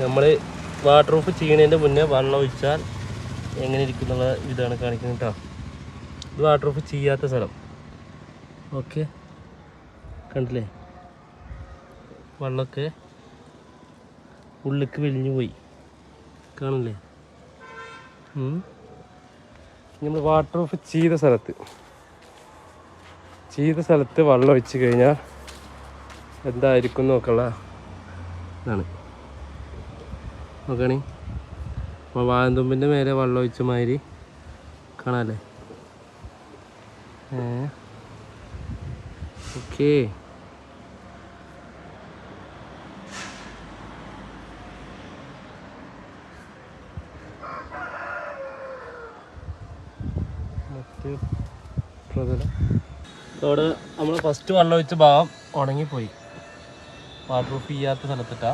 നമ്മൾ water of ചെയ്യുന്നതിൻ്റെ മുന്നേ വെള്ളം ഒഴിച്ചാൽ എങ്ങനെ ഇരിക്കും എന്നുള്ള ഇതാണ് കാണിക്കുന്നത് കേട്ടോ. ഇത് വാട്ടർ ഓഫ് ചെയ്യാത്ത സ്ഥലം. ഓക്കെ, കണ്ടില്ലേ വെള്ളമൊക്കെ ഉള്ളിലേക്ക് വലിഞ്ഞു പോയി, കാണില്ലേ. നമ്മൾ വാട്ടർ ഓഫ് ചെയ്ത സ്ഥലത്ത് വെള്ളം ഒഴിച്ച് കഴിഞ്ഞാൽ എന്തായിരിക്കും നോക്കുള്ള ഇതാണ്. നോക്കണേ, അപ്പോൾ വാഴന്തുമ്പിൻ്റെ മേലെ വെള്ളം ഒഴിച്ച മാതിരി കാണാമല്ലേ. ഓക്കേ, അവിടെ നമ്മൾ ഫസ്റ്റ് വെള്ളം ഒഴിച്ച ഭാഗം ഉണങ്ങിപ്പോയി, വാട്ടർ പ്രൂഫ് ചെയ്യാത്ത സ്ഥലത്തിട്ടാ.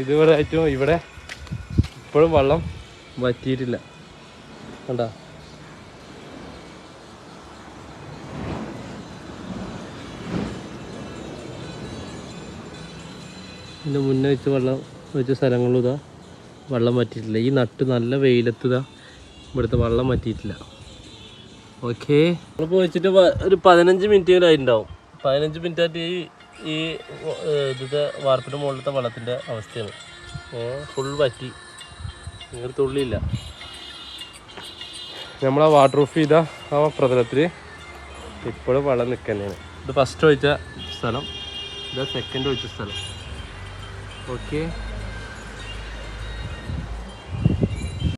ഇതുവരെ ആയിട്ടും ഇവിടെ ഇപ്പോഴും വെള്ളം വറ്റിയിട്ടില്ല, കണ്ടാ. ഇതിൻ്റെ മുന്നേ വെച്ച സ്ഥലങ്ങളും ഇതാ വെള്ളം വറ്റിയിട്ടില്ല. ഈ നട്ട് നല്ല വെയിലത്ത് ഇതാ ഇവിടുത്തെ വെള്ളം വറ്റിയിട്ടില്ല. ഓക്കെ, നമ്മളിപ്പോൾ വെച്ചിട്ട് ഒരു 15 മിനിറ്റ് ആയിട്ടുണ്ടാവും. 15 മിനിറ്റായിട്ട് ഈ ഇതിൻ്റെ വാർപ്പിൻ്റെ മുകളിലത്തെ വെള്ളത്തിൻ്റെ അവസ്ഥയാണ്. ഫുൾ വറ്റി, ഇങ്ങനെ തുള്ളിയില്ല. നമ്മളാ വാട്ടർ ഓഫ് ചെയ്ത ആ പ്രതലത്തിൽ ഇപ്പോഴും വെള്ളം നിൽക്കുന്നതാണ്. ഇത് ഫസ്റ്റ് ഒഴിച്ച സ്ഥലം, ഇത് സെക്കൻഡ് ഒഴിച്ച സ്ഥലം. ഓക്കെ.